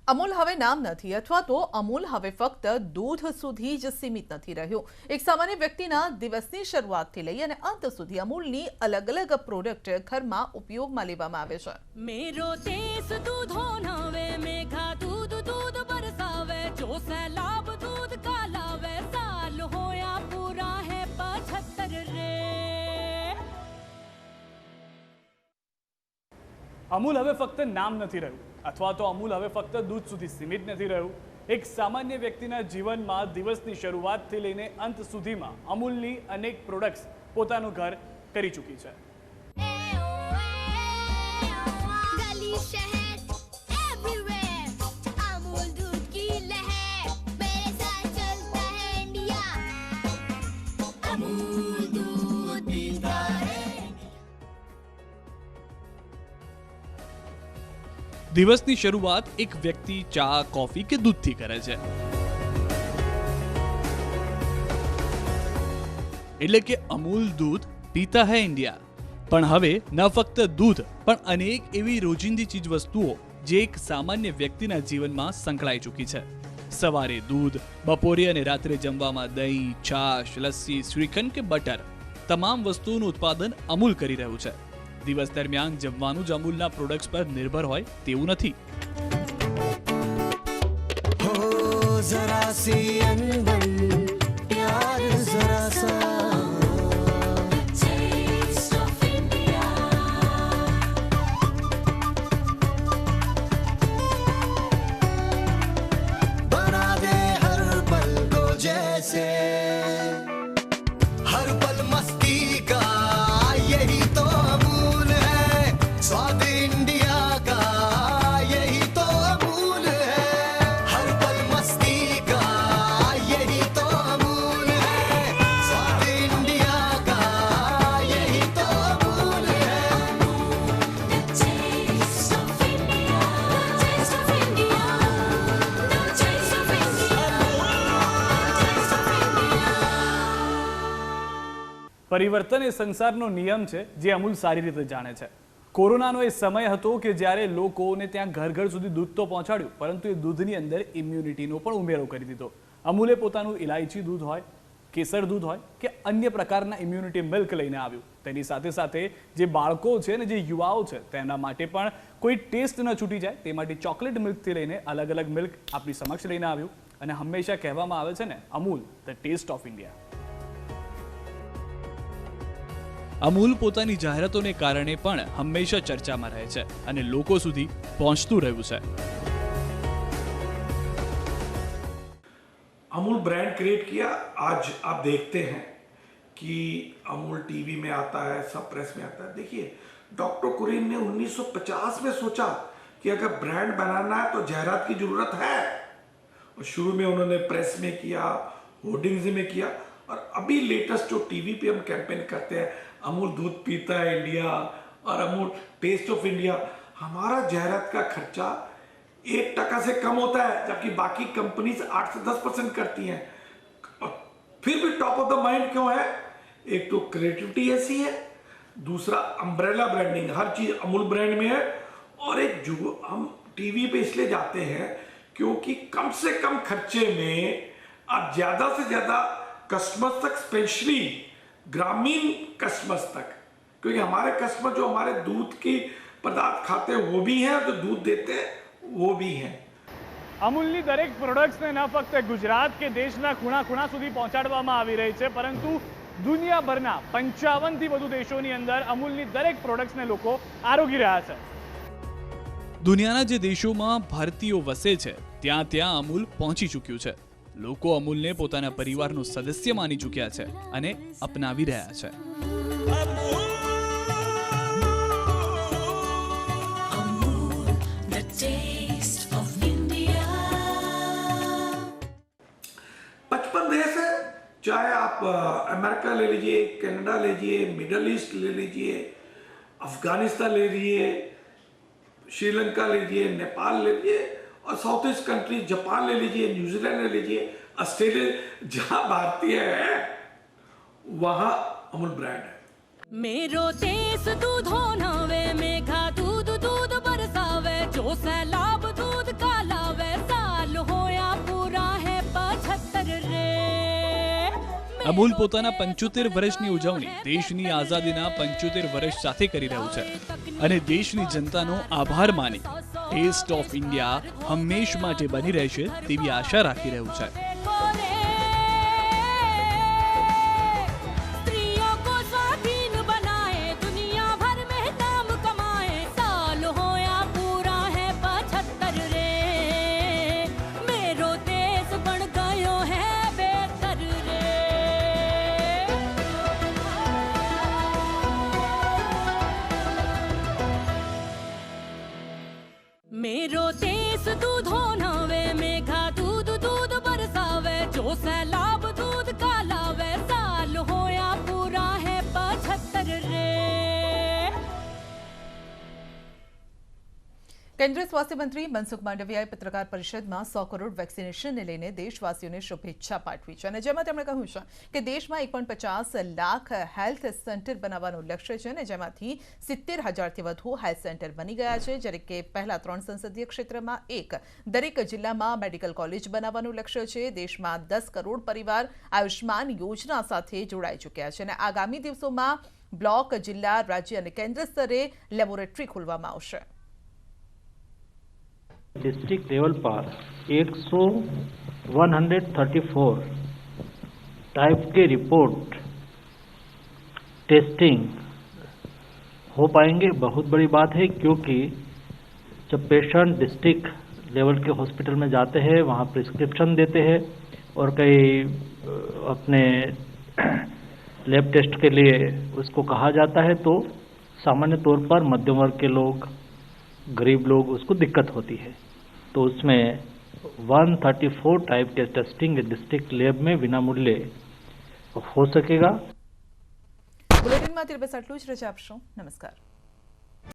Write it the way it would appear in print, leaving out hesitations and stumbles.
અમૂલ હવે નામ નથી અથવા તો અમૂલ હવે ફક્ત દૂધ સુધી જ સીમિત નથી રહ્યું। એક સામાન્ય વ્યક્તિના દિવસની શરૂઆતથી લઈ અને અંત સુધી અમૂલની અલગ-અલગ પ્રોડક્ટ ઘરમાં ઉપયોગમાં લેવામાં આવે છે। मेरो देश दूधो नावे मेघा दूध दूध बरसावे जो सैलाब दूध का लावे साल होया पूरा है 75 रे। અમૂલ હવે ફક્ત નામ નથી રહ્યું અથવા તો અમૂલ હવે ફક્ત દૂધ સુધી સીમિત નથી રહ્યું। એક સામાન્ય વ્યક્તિના જીવનમાં દિવસની શરૂઆતથી લઈને અંત સુધીમાં અમૂલની અનેક પ્રોડક્ટ્સ પોતાનું ઘર કરી ચૂકી છે। દિવસની શરૂઆત એક વ્યક્તિ ચા કોફી કે દૂધથી કરે છે, એટલે કે અમૂલ दूध पीता है इंडिया। પણ હવે ન ફક્ત दूध પણ અનેક એવી રોજિંદી ચીજ વસ્તુઓ જે એક સામાન્ય વ્યક્તિના જીવનમાં સંકળાઈ ચૂકી છે। સવારે दूध, બપોરે અને રાત્રે જમવામાં દહીં, છાશ, લસ્સી, શ્રીખંડ કે બટર, તમામ વસ્તુઓનું ઉત્પાદન અમૂલ કરી રહ્યું છે। દિવસ દરમિયાન જમવાનું જ અમૂલના પ્રોડક્ટ્સ પર નિર્ભર હોય તેવું નથી। પરિવર્તન એ સંસારનો નિયમ છે જે અમૂલ સારી રીતે જાણે છે। કોરોનાનો એ સમય હતો કે જ્યારે લોકોને ત્યાં ઘર ઘર સુધી દૂધ તો પહોંચાડ્યું, પરંતુ એ દૂધની અંદર ઇમ્યુનિટીનો પણ ઉમેરો કરી દીધો। અમૂલે પોતાનું ઇલાયચી દૂધ હોય, કેસર દૂધ હોય કે અન્ય પ્રકારના ઇમ્યુનિટી મિલ્ક લઈને આવ્યું। તેની સાથે સાથે જે બાળકો છે ને જે યુવાઓ છે તેના માટે પણ કોઈ ટેસ્ટ ન છૂટી જાય તે માટે ચોકલેટ મિલ્કથી લઈને અલગ અલગ મિલ્ક આપણી સમક્ષ લઈને આવ્યું। અને હંમેશા કહેવામાં આવે છે ને, Amul the taste of India. Amul પોતાની જાહેરાતોને કારણે પણ હંમેશા ચર્ચામાં રહે છે અને લોકો સુધી પહોંચતું રહ્યું છે। अमूल ब्रांड क्रिएट किया। आज आप देखते हैं कि अमूल टीवी में आता है, सब प्रेस में आता है। देखिए, डॉक्टर कुरियन ने 1950 में सोचा कि अगर ब्रांड बनाना है तो जाहिरात की जरूरत है, और शुरू में उन्होंने प्रेस में किया, होर्डिंग्स में किया, और अभी लेटेस्ट जो टीवी पे हम कैंपेन करते हैं, अमूल दूध पीता है इंडिया और अमूल टेस्ट ऑफ इंडिया, हमारा जाहिरात का खर्चा 1% से कम होता है, जबकि बाकी कंपनीज 8 से 10% करती हैं। फिर भी टॉप ऑफ द माइंड क्यों है? एक तो क्रिएटिविटी ऐसी है, दूसरा अम्ब्रेला ब्रांडिंग, हर चीज अमूल ब्रांड में है। और एक जो हम टीवी पे इसलिए जाते हैं क्योंकि कम से कम खर्चे में आप ज्यादा से ज्यादा कस्टमर्स तक, स्पेशली ग्रामीण कस्टमर्स तक, क्योंकि हमारे कस्टमर जो हमारे दूध की पदार्थ खाते हैं वो भी हैं, जो दूध देते हैं वो भी हैं। અમૂલની દરેક પ્રોડક્ટ્સને ન ફક્ત ગુજરાત કે દેશના ખૂણા ખૂણા સુધી પહોંચાડવામાં આવી રહી છે, પરંતુ દુનિયાભરના 55થી વધુ દેશોની અંદર અમૂલની દરેક પ્રોડક્ટ્સને લોકો આરોગી રહ્યા છે। દુનિયાના જે દેશોમાં ભારતીયો વસે છે ત્યાં ત્યાં અમૂલ પહોંચી ચૂક્યું છે। લોકો અમૂલને પોતાના પરિવારનો સદસ્ય માની ચૂક્યા છે અને અપનાવી રહ્યા છે। चाहे आप अमेरिका ले लीजिए, कनाडा ले लीजिए, मिडल ईस्ट ले लीजिए, अफगानिस्तान ले लीजिए, श्रीलंका ले लीजिए, नेपाल ले लीजिए, और साउथ ईस्ट कंट्री जापान ले लीजिए, न्यूजीलैंड ले लीजिए, ऑस्ट्रेलिया, जहां भारतीय है वहां अमूल ब्रांड है। मेरो देश दूधो नावे मेघा दूध दूध बरसावे जो सैलाब दूध का लावे અમૂલ પોતાના 75 વર્ષની ઉજવણી દેશની આઝાદીના 75 વર્ષ સાથે કરી રહ્યું છે અને દેશની જનતાનો આભાર માની ટેસ્ટ ઓફ ઇન્ડિયા હંમેશ માટે બની રહેશે તેવી આશા રાખી રહ્યું છે। स्त्रियों को स्वाधीन बनाए, दुनिया भर में नाम कमाए, साल होया पूरा है 75 रे, मेरो देश बन गयो है बेहतर रे। मेरो देश दूधो नावे, मेघा दूध दूध बरसावे, जो सैलाब दूध का लावे, साल होया पूरा है 75 रे। કેન્દ્રીય સ્વાસ્થ્ય મંત્રી મનસુખ માંડવિયાએ પત્રકાર પરિષદમાં 100 કરોડ વેક્સિનેશનને લઈને દેશવાસીઓને શુભેચ્છા પાઠવી છે અને જેમાં તેમણે કહ્યું છે કે દેશમાં 1.50 લાખ હેલ્થ સેન્ટર બનાવવાનું લક્ષ્ય છે અને જેમાંથી 70,000થી વધુ હેલ્થ સેન્ટર બની ગયા છે, જ્યારે કે પહેલા 3 સંસદીય ક્ષેત્રમાં એક દરેક જિલ્લામાં મેડિકલ કોલેજ બનાવવાનું લક્ષ્ય છે। દેશમાં 10 કરોડ પરિવાર આયુષ્માન યોજના સાથે જોડાઈ ચૂક્યા છે અને આગામી દિવસોમાં બ્લોક, જિલ્લા, રાજ્ય અને કેન્દ્ર સ્તરે લેબોરેટરી ખોલવામાં આવશે। डिस्ट्रिक्ट लेवल पर 134 टाइप के रिपोर्ट टेस्टिंग हो पाएंगे। बहुत बड़ी बात है, क्योंकि जब पेशेंट डिस्ट्रिक्ट लेवल के हॉस्पिटल में जाते हैं, वहाँ प्रिस्क्रिप्शन देते हैं और कई अपने लैब टेस्ट के लिए उसको कहा जाता है, तो सामान्य तौर पर मध्यम वर्ग के लोग, गरीब लोग, उसको दिक्कत होती है। तो उसमें 134 टाइप के टेस्टिंग डिस्ट्रिक्ट लैब में विनामूल्य हो सकेगा। બુલેટિનમાં અત્યારે બસ આટલું જ। રજા આપશો। નમસ્કાર।